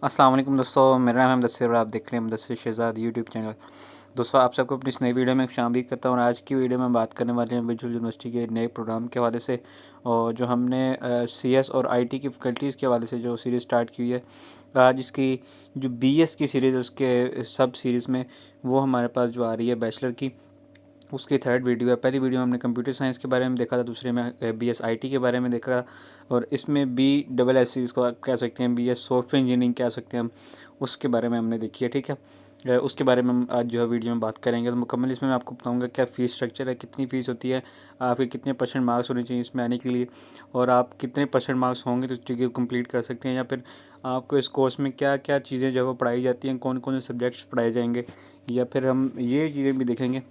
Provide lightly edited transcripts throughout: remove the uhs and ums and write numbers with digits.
अस्सलाम वालेकुम दोस्तों, मेरा नाम है मुदस्सिर और आप देख रहे हैं मुदस्सिर शहज़ाद यूट्यूब चैनल। दोस्तों, आप सबको अपनी इस नई वीडियो में खुशामदीद करता हूँ और आज की वीडियो में बात करने वाले हैं विजुअल यूनिवर्सिटी के नए प्रोग्राम के हवाले से और जो हमने सीएस और आईटी की फैकल्टीज़ के हवाले से जो सीरीज़ स्टार्ट की है। आज इसकी जो बीएस की सीरीज़ है उसके सब सीरीज़ में वो हमारे पास जो आ रही है बैचलर की, उसकी थर्ड वीडियो है। पहली वीडियो में हमने कंप्यूटर साइंस के बारे में देखा था, दूसरे में बीएस आईटी के बारे में देखा और इसमें बी डबल एस इसको आप कह सकते हैं, बीएस सॉफ्टवेयर इंजीनियरिंग कह सकते हैं हम, उसके बारे में हमने देखी है। ठीक है, उसके बारे में हम आज जो है वीडियो में बात करेंगे। तो मुकम्मल इसमें मैं आपको बताऊंगा क्या फ़ीस स्ट्रक्चर है, कितनी फ़ीस होती है, आपके कितने परसेंट मार्क्स होने चाहिए इसमें आने के लिए, और आप कितने परसेंट मार्क्स होंगे तो डिग्री कंप्लीट कर सकते हैं, या फिर आपको इस कोर्स में क्या क्या चीज़ें जो है वो पढ़ाई जाती हैं, कौन कौन से सब्जेक्ट्स पढ़ाए जाएंगे, या फिर हम ये चीज़ें भी देखेंगे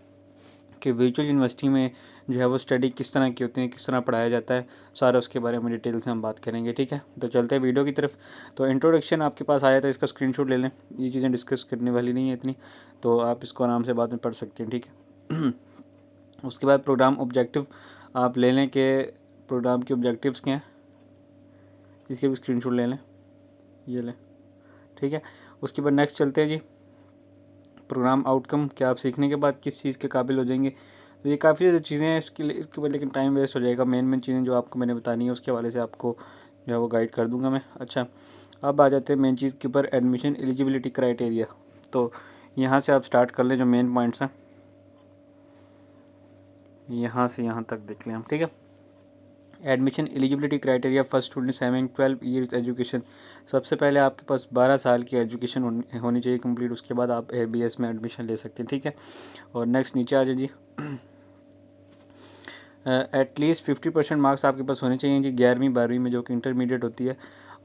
कि वर्चुअल यूनिवर्सिटी में जो है वो स्टडी किस तरह की होती है, किस तरह पढ़ाया जाता है, सारा उसके बारे में डिटेल से हम बात करेंगे। ठीक है, तो चलते हैं वीडियो की तरफ। तो इंट्रोडक्शन आपके पास आया था, इसका स्क्रीनशॉट ले लें, ये चीज़ें डिस्कस करने वाली नहीं है इतनी, तो आप इसको आराम से बाद में पढ़ सकते हैं। ठीक है उसके बाद प्रोग्राम ऑब्जेक्टिव आप ले लें कि प्रोग्राम के ऑब्जेक्टिव्स क्या हैं, इसके भी स्क्रीनशॉट ले लें, ये लें। ठीक है, उसके बाद नेक्स्ट चलते हैं जी, प्रोग्राम आउटकम, क्या आप सीखने के बाद किस चीज़ के काबिल हो जाएंगे। तो ये काफ़ी ज़्यादा चीज़ें हैं इसके लिए, इसके बाद लेकिन टाइम वेस्ट हो जाएगा। मेन चीज़ें जो आपको मैंने बतानी है उसके हवाले से आपको जो है वो गाइड कर दूंगा मैं। अच्छा, अब आ जाते हैं मेन चीज़ के ऊपर, एडमिशन एलिजिबिलिटी क्राइटेरिया। तो यहाँ से आप स्टार्ट कर लें, जो मेन पॉइंट्स हैं यहाँ से यहाँ तक देख लें हम। ठीक है, admission eligibility criteria first student 7-12 years education. सबसे पहले आपके पास 12 साल की एजुकेशन होनी चाहिए कंप्लीट, उसके बाद आप बीएस में एडमिशन ले सकते हैं। ठीक है, और नेक्स्ट नीचे आ जाए जी, एटलीस्ट 50% मार्क्स आपके पास होने चाहिए जी 11वीं 12वीं में, जो कि इंटरमीडिएट होती है।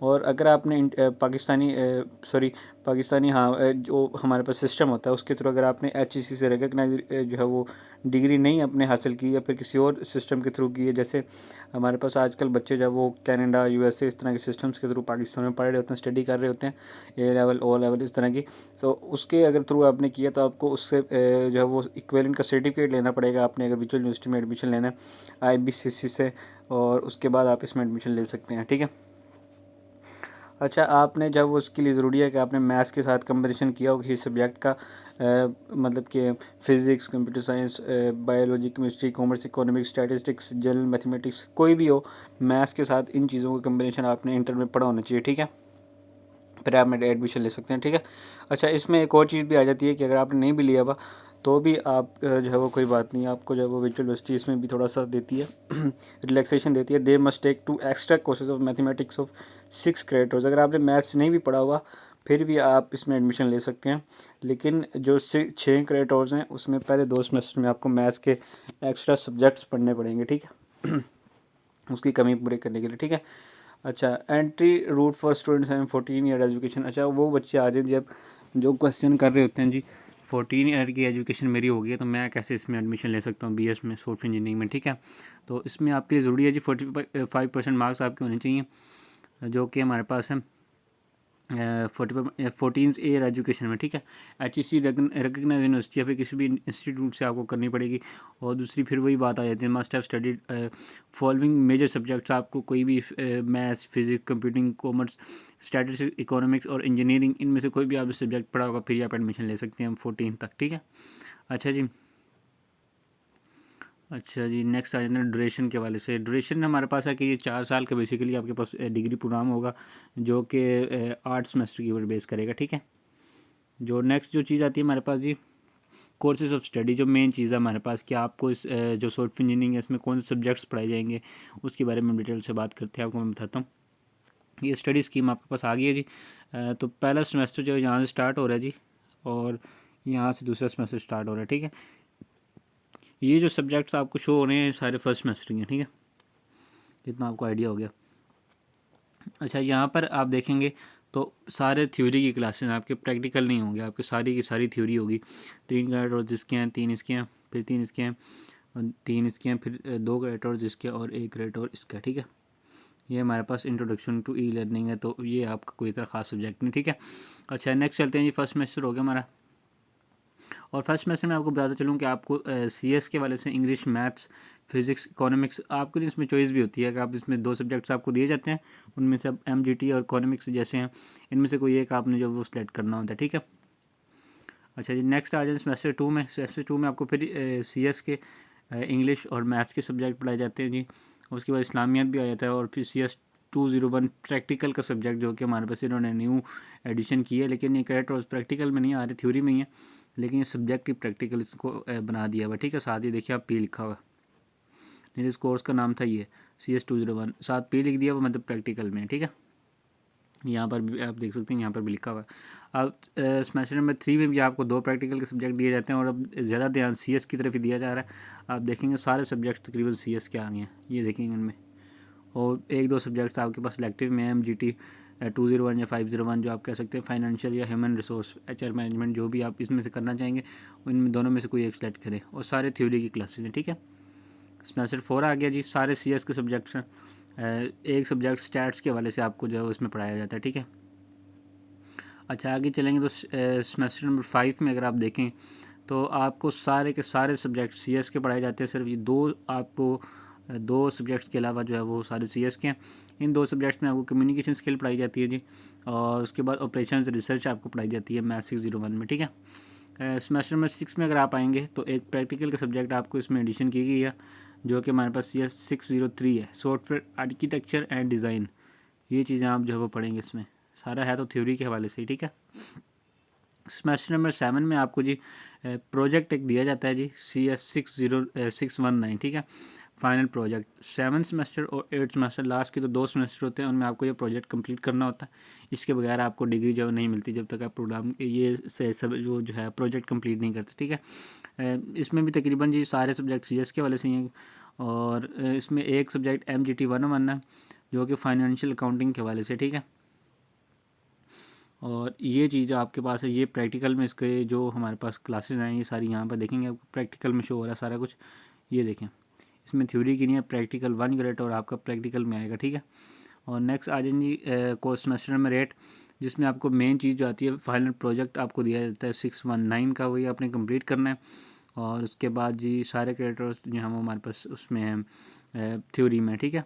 और अगर आपने पाकिस्तानी हाँ जो हमारे पास सिस्टम होता है उसके थ्रू अगर आपने एचईसी से रिकग्नाइज जो है वो डिग्री नहीं अपने हासिल की, या फिर किसी और सिस्टम के थ्रू की है, जैसे हमारे पास आजकल बच्चे जो वो कनाडा यूएसए इस तरह के सिस्टम्स के थ्रू पाकिस्तान में पढ़ रहे होते हैं, स्टडी कर रहे होते हैं, ए लेवल ओ लेवल इस तरह की। तो उसके अगर थ्रू आपने किया तो आपको उससे जो है वो इक्विवेलेंट का सर्टिफिकेट लेना पड़ेगा आपने, अगर विजुअल यूनिवर्सिटी में एडमिशन लेना है आईबीसीसी से, और उसके बाद आप इसमें एडमिशन ले सकते हैं। ठीक है, अच्छा, आपने जब उसके लिए ज़रूरी है कि आपने मैथ्स के साथ कंपटीशन किया हो किसी सब्जेक्ट का, मतलब कि physics, computer science, biology, chemistry, commerce, economics, statistics, general mathematics, कोई भी हो, मैथ्स के साथ इन चीज़ों का कंपटीशन आपने इंटर में पढ़ा होना चाहिए। ठीक है, फिर आप एडमिशन ले सकते हैं। ठीक है, अच्छा, इसमें एक और चीज़ भी आ जाती है कि अगर आपने नहीं भी लिया हुआ तो भी आप जो है वो कोई बात नहीं, आपको जो है वो वर्चुअल यूनिवर्सिटी इसमें भी थोड़ा सा देती है रिलैक्सेशन देती है। They must take 2 extra courses of mathematics of 6 credits. अगर आपने मैथ्स नहीं भी पढ़ा हुआ फिर भी आप इसमें एडमिशन ले सकते हैं, लेकिन जो 6 क्रेडिट्स हैं उसमें पहले 2 सेमेस्टर में आपको मैथ्स के एक्स्ट्रा सब्जेक्ट्स पढ़ने पड़ेंगे। ठीक है उसकी कमी पूरी करने के लिए। ठीक है, अच्छा, एंट्री रूट फॉर स्टूडेंट्स हैं 14 ईयर एजुकेशन। अच्छा, वो बच्चे आ जाए जब जो क्वेश्चन कर रहे होते हैं जी 14 ईयर की एजुकेशन मेरी होगी है तो मैं कैसे इसमें एडमिशन ले सकता हूँ बीएस में सॉफ्टवेयर इंजीनियरिंग में। ठीक है, तो इसमें आपके लिए ज़रूरी है जी 45% मार्क्स आपके होने चाहिए, जो कि हमारे पास है 14 ईयर एजुकेशन में। ठीक है, एचईसी रिकग्नाइज यूनिवर्सिटी या फिर किसी भी इंस्टीट्यूट से आपको करनी पड़ेगी। और दूसरी फिर वही बात आ जाती है, must have studied following major subjects. आपको कोई भी maths, physics, computing, commerce, statistics, economics और इंजीनियरिंग, इनमें से कोई भी आप सब्जेक्ट पढ़ा होगा फिर आप एडमिशन ले सकते हैं 14 तक। ठीक है, अच्छा जी, अच्छा जी, नेक्स्ट आ जाते हैं ड्यूरेशन के वाले से। ड्यूरेशन हमारे पास है कि ये 4 साल का बेसिकली आपके पास डिग्री प्रोग्राम होगा, जो कि 8 सेमेस्टर की ऊपर बेस करेगा। ठीक है, जो नेक्स्ट जो चीज़ आती है हमारे पास जी, कोर्सेज ऑफ स्टडी, जो मेन चीज़ है हमारे पास कि आपको इस जो सॉफ्टवेयर इंजीनियरिंग है इसमें कौन से सब्जेक्ट्स पढ़ाए जाएंगे, उसके बारे में डिटेल से बात करते हैं, आपको मैं बताता हूँ। ये स्टडी स्कीम आपके पास आ गई है जी। तो पहला सेमेस्टर जो यहाँ से स्टार्ट हो रहा है जी, और यहाँ से दूसरा सेमेस्टर स्टार्ट हो रहा है। ठीक है, ये जो सब्जेक्ट्स आपको शो हो रहे हैं सारे फर्स्ट सेमेस्टर के। ठीक है, इतना आपको आइडिया हो गया। अच्छा, यहाँ पर आप देखेंगे तो सारे थ्योरी की क्लासेस आपके, प्रैक्टिकल नहीं होंगे आपके, सारी की सारी थ्योरी होगी। 3 क्रेडिट और जिसके हैं 3 इसके हैं, फिर 3 इसके हैं और 3 इसके हैं, फिर 2 क्रेडिट और जिसके और 1 क्रेडिट और इसका। ठीक है, ये हमारे पास इंट्रोडक्शन टू ई लर्निंग है, तो ये आपका कोई तरह खास सब्जेक्ट नहीं। ठीक है, अच्छा, नेक्स्ट चलते हैं जी, फर्स्ट सेमेस्टर हो गया हमारा, और फर्स्ट सेमेस्टर में आपको बताता चलूँ कि आपको CS के वाले से इंग्लिश, मैथ्स, फिज़िक्स, इकोनॉमिक्स आपके लिए इसमें चॉइस भी होती है कि आप इसमें 2 सब्जेक्ट्स आपको दिए जाते हैं, उनमें से अब MGT और इकोनॉमिक्स जैसे हैं, इनमें से कोई एक आपने जो वो सिलेक्ट करना होता है, ठीक है। अच्छा जी, नेक्स्ट आ जाए सेमेस्टर 2 में। सेमेस्टर 2 में आपको फिर CS के इंग्लिश और मैथ्स के सब्जेक्ट पढ़ाए जाते हैं जी। उसके बाद इस्लामियत भी आ जाता है, और फिर CS 201 प्रैक्टिकल का सब्जेक्ट जो कि हमारे पास इन्होंने न्यू एडिशन की है, लेकिन ये करेक्ट और प्रैक्टिकल में नहीं आ रहे, थ्योरी में ही है, लेकिन ये सब्जेक्ट ही प्रैक्टिकल इसको बना दिया हुआ, ठीक है। साथ ही देखिए आप P लिखा हुआ, नहीं इस कोर्स का नाम था ये CS 201, साथ P लिख दिया हुआ, मतलब प्रैक्टिकल में, ठीक है। यहाँ पर भी आप देख सकते हैं, यहाँ पर भी लिखा हुआ है। अब सेमेस्टर नंबर 3 में भी आपको 2 प्रैक्टिकल के सब्जेक्ट दिए जाते हैं, और अब ज़्यादा ध्यान CS की तरफ ही दिया जा रहा है। आप देखेंगे सारे सब्जेक्ट तकरीबन CS के आ गए हैं, ये देखेंगे इनमें, और 1-2 सब्जेक्ट्स आपके पास सिलेक्टिव में MGT 201 या 501 जो आप कह सकते हैं, फाइनेंशियल या ह्यूमन रिसोर्स HR मैनेजमेंट, जो भी आप इसमें से करना चाहेंगे उनमें दोनों में से कोई एक सिलेक्ट करें, और सारे थ्योरी की क्लासेज हैं, ठीक है। सेमेस्टर 4 आ गया जी, सारे CS के सब्जेक्ट्स हैं। एक सब्जेक्ट स्टैट्स के हवाले से आपको जो है उसमें पढ़ाया जाता है, ठीक है। अच्छा आगे चलेंगे तो सेमेस्टर नंबर 5 में अगर आप देखें तो आपको सारे के सारे सब्जेक्ट CS के पढ़ाए जाते हैं, सिर्फ ये 2 सब्जेक्ट्स के अलावा जो है वो सारे CS के हैं। इन 2 सब्जेक्ट्स में आपको कम्युनिकेशन स्किल पढ़ाई जाती है जी, और उसके बाद ऑपरेशन रिसर्च आपको पढ़ाई जाती है मैथ 601 में, ठीक है। सेमेस्टर नंबर 6 में अगर आप आएंगे तो एक प्रैक्टिकल का सब्जेक्ट आपको इसमें एडिशन की गई है, जो कि हमारे पास CS 603 है, सॉफ्टवेयर आर्किटेक्चर एंड डिज़ाइन। ये चीज़ें आप जो है वो पढ़ेंगे इसमें, सारा है तो थ्योरी के हवाले से ही, ठीक है। सेमेस्टर नंबर 7 में आपको जी प्रोजेक्ट एक दिया जाता है जी, CS 619, ठीक है, फाइनल प्रोजेक्ट। 7 सेमेस्टर और 8 सेमेस्टर, लास्ट के तो 2 सेमेस्टर होते हैं, उनमें आपको ये प्रोजेक्ट कंप्लीट करना होता है। इसके बगैर आपको डिग्री जो नहीं मिलती जब तक आप प्रोग्राम ये से सब जो है प्रोजेक्ट कंप्लीट नहीं करते, ठीक है। इसमें भी तकरीबन जी सारे सब्जेक्ट CS के वाले से ही हैं, और इसमें एक सब्जेक्ट MGT 101 है, जो कि फाइनेंशियल अकाउंटिंग के हवाले से, ठीक है। और ये चीज़ आपके पास है, ये प्रैक्टिकल में इसके जो हमारे पास क्लासेस हैं ये सारी यहाँ पर देखेंगे, आपको प्रैक्टिकल में शो हो रहा है सारा कुछ, ये देखें। इसमें थ्योरी की नहीं है, प्रैक्टिकल 1 यूनिट और आपका प्रैक्टिकल में आएगा, ठीक है। और नेक्स्ट आ जाएंगी कोर्स सेमेस्टर नंबर 8, जिसमें आपको मेन चीज़ जो आती है फाइनल प्रोजेक्ट आपको दिया जाता है 619 का, वही आपने कंप्लीट करना है। और उसके बाद जी सारे क्रेडिटर्स जो हम हमारे पास उसमें हैं थ्योरी में, ठीक है।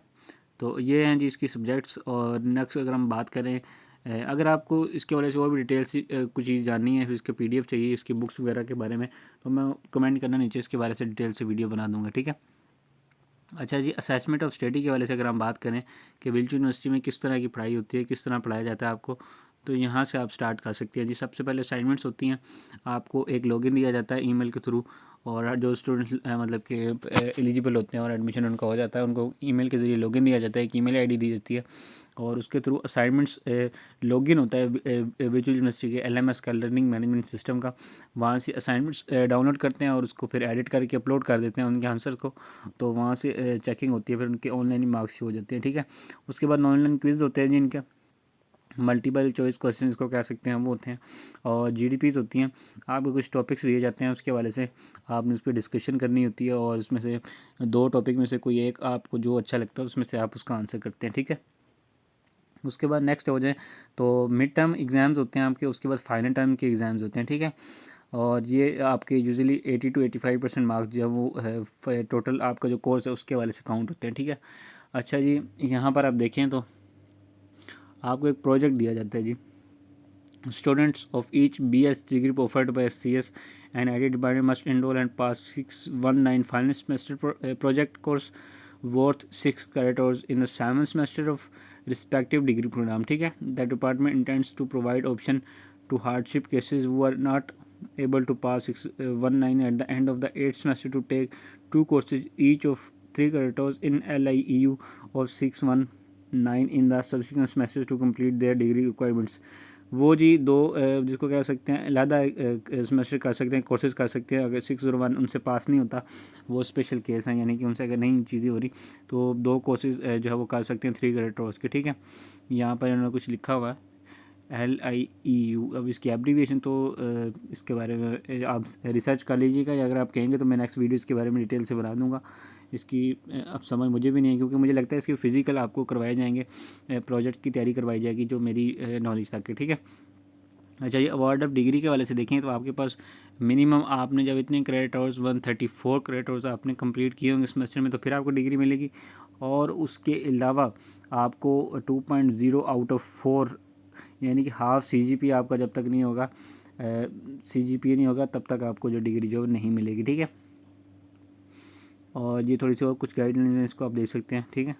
तो ये हैं जी इसकी सब्जेक्ट्स। और नेक्स्ट अगर हम बात करें, अगर आपको इसके वजह से और भी डिटेल्स कुछ चीज़ जाननी है, फिर इसके PDF चाहिए इसकी बुक्स वगैरह के बारे में, तो मैं कमेंट करना नीचे, इसके बारे से डिटेल से वीडियो बना दूंगा, ठीक है। अच्छा जी, असेसमेंट ऑफ स्टडी के वाले से अगर हम बात करें कि विल्च यूनिवर्सिटी में किस तरह की पढ़ाई होती है, किस तरह पढ़ाया जाता है आपको, तो यहाँ से आप स्टार्ट कर सकते हैं जी। सबसे पहले असाइनमेंट्स होती हैं, आपको एक लॉगिन दिया जाता है ईमेल के थ्रू, और जो स्टूडेंट्स मतलब कि एलिजिबल होते हैं और एडमिशन उनका हो जाता है, उनको ईमेल के ज़रिए लॉगिन दिया जाता है, एक ईमेल आईडी दी जाती है, और उसके थ्रू असाइनमेंट्स लॉगिन होता है विजुअल यूनिवर्सिटी के LMS का, लर्निंग मैनेजमेंट सिस्टम का। वहाँ से असाइनमेंट्स डाउनलोड करते हैं और उसको फिर एडिट करके अपलोड कर देते हैं उनके आंसर को, तो वहाँ से चेकिंग होती है, फिर उनके ऑनलाइन मार्क्स हो जाते हैं, ठीक है। उसके बाद ऑनलाइन क्विज़ होते हैं जिनके मल्टीपल चॉइस क्वेश्चन इसको कह सकते हैं वो होते हैं, और GDPs होती हैं, आपको कुछ टॉपिक्स दिए जाते हैं, उसके हवाले से आपने उस पर डिस्कशन करनी होती है, और उसमें से 2 टॉपिक में से कोई एक आपको जो अच्छा लगता है उसमें से आप उसका आंसर करते हैं, ठीक है। उसके बाद नेक्स्ट हो जाए तो मिड टर्म एग्ज़ाम्स होते हैं आपके, उसके बाद फाइनल टर्म के एग्ज़ाम्स होते हैं, ठीक है। और ये आपके यूजुअली 80 to 85% मार्क्स जो है वो है टोटल आपका जो कोर्स है उसके वाले से काउंट होते हैं, ठीक है। अच्छा जी, यहाँ पर आप देखें तो आपको एक प्रोजेक्ट दिया जाता है जी, students of each BS degree offered by CS and ID department must enrol and pass 619 final semester project course worth 6 credits in the 7th semester of respective degree program, ठीक है। The department intends to provide option to hardship cases who are not able to pass 619 at the end of the 8th semester to take 2 courses each of 3 credits in LIEU of 619 in the subsequent semesters to complete their degree requirements। वो जी 2 जिसको कह सकते हैं अलहदा semester कर सकते हैं, courses कर सकते हैं, अगर 601 उनसे पास नहीं होता वो स्पेशल केस हैं, यानी कि उनसे अगर नहीं चीज़ें हो रही तो 2 कोर्सेज जो है वो कर सकते हैं 3 क्रेडिट के, ठीक है। यहाँ पर इन्होंने कुछ लिखा हुआ है LIEU, अब इसकी एब्रीविएशन तो इसके बारे में आप रिसर्च कर लीजिएगा, या अगर आप कहेंगे तो मैं नेक्स्ट वीडियो इसके बारे में डिटेल से बना दूंगा। इसकी अब समझ मुझे भी नहीं है, क्योंकि मुझे लगता है इसकी फ़िज़िकल आपको करवाए जाएंगे, प्रोजेक्ट की तैयारी करवाई जाएगी जो मेरी नॉलेज तक है, ठीक है। अच्छा, ये अवार्ड ऑफ डिग्री के वाले से देखें तो आपके पास मिनिमम आपने जब इतने क्रेडिट आवर्स 134 क्रेडिट आवर्स आपने कंप्लीट किए होंगे सेमेस्टर में, तो फिर आपको डिग्री मिलेगी। और उसके अलावा आपको 2.0 आउट ऑफ 4 यानी कि हाफ CGPA आपका जब तक नहीं होगा, CGPA नहीं होगा, तब तक आपको जो डिग्री जो नहीं मिलेगी। ठीक है, और ये थोड़ी सी और कुछ गाइडलाइंस हैं, इसको आप देख सकते हैं। ठीक है,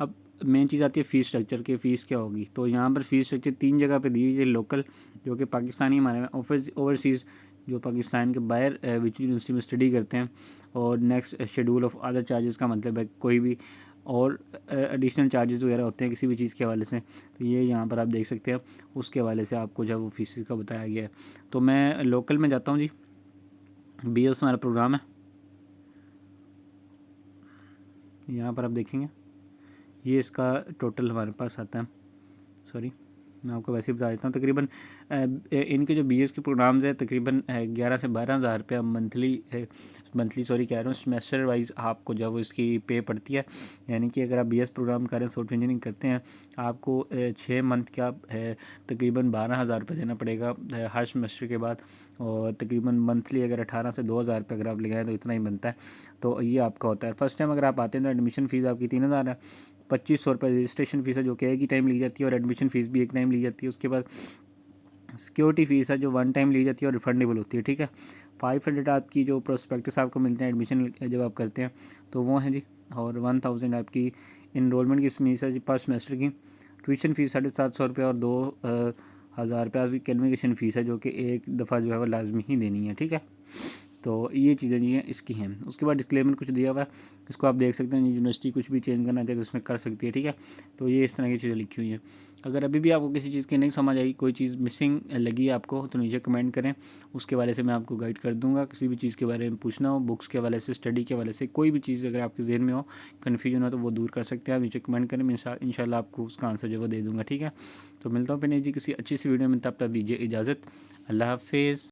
अब मेन चीज़ आती है फ़ीस स्ट्रक्चर की, फ़ीस क्या होगी। तो यहाँ पर फ़ीस स्ट्रक्चर 3 जगह पे दी हुई है। लोकल जो कि पाकिस्तानी हमारे में, ओवरसीज़ जो पाकिस्तान के बाहर विच यूनिवर्सिटी में स्टडी करते हैं, और next schedule of other charges का मतलब है कोई भी और एडिशनल चार्जेस वगैरह होते हैं किसी भी चीज़ के हवाले से, तो ये यहाँ पर आप देख सकते हैं। उसके हवाले से आपको जब वो फीस का बताया गया है। तो मैं लोकल में जाता हूँ जी, BS हमारा प्रोग्राम है। यहाँ पर आप देखेंगे ये इसका टोटल हमारे पास आता है, सॉरी मैं आपको वैसे ही बता देता हूँ। तकरीबन इनके जो BS के प्रोग्राम्स हैं तकरीबन 11 से 12 हज़ार रुपया मंथली सॉरी कह रहा हूँ, सेमेस्टर वाइज आपको जब इसकी पे पड़ती है। यानी कि अगर आप BS प्रोग्राम करें, सॉफ्टवेयर इंजीनियरिंग करते हैं, आपको 6 मंथ का तकरीबन 12 हज़ार रुपये देना पड़ेगा हर सेमेस्टर के बाद। और तकरीबन मंथली अगर 18 से 2 हज़ार रुपये अगर आप लगाएं तो इतना ही बनता है। तो ये आपका होता है। फर्स्ट टाइम अगर आप आते हैं तो एडमिशन फ़ीस आपकी 3 हज़ार है। 2500 रुपये रजिस्ट्रेशन फ़ीस है जो कि एक ही टाइम ली जाती है, और एडमिशन फ़ीस भी एक टाइम ली जाती है। उसके बाद सिक्योरिटी फ़ीस है जो 1 टाइम ली जाती है और रिफंडेबल होती है। ठीक है, 500 आपकी जो प्रोस्पेक्टस आपको मिलते हैं एडमिशन जब आप करते हैं तो वो हैं जी। और 1000 आपकी इनरोलमेंट की फीस है जी पर सेमेस्टर की। ट्यूशन फ़ीस 750 रुपये, और 2000 रुपये की कैलकुलेशन फ़ीस है जो कि एक दफ़ा जो है वो लाजमी ही देनी है। ठीक है, तो ये चीज़ें जी हैं इसकी हैं। उसके बाद डिस्क्लेमर कुछ दिया हुआ है, इसको आप देख सकते हैं। यूनिवर्सिटी कुछ भी चेंज करना चाहे तो उसमें कर सकती है। ठीक है, तो ये इस तरह की चीज़ें लिखी हुई हैं। अगर अभी भी आपको किसी चीज़ की नहीं समझ आई, कोई चीज़ मिसिंग लगी आपको, तो नीचे कमेंट करें, उसके बारे से मैं आपको गाइड कर दूंगा। किसी भी चीज़ के बारे में पूछना हो, बुक्स के हवाले से, स्टडी के हवाले से, कोई भी चीज़ अगर आपके जहन में हो, कन्फ्यूजन हो, तो वो दूर कर सकते हैं। आप नीचे कमेंट करें, मैं इंशाल्लाह आपको उसका आंसर जो वो दे दूँगा। ठीक है, तो मिलता हूँ फिर जी किसी अच्छी सी वीडियो में, तब तक दीजिए इजाज़त। अल्लाह हाफिज़।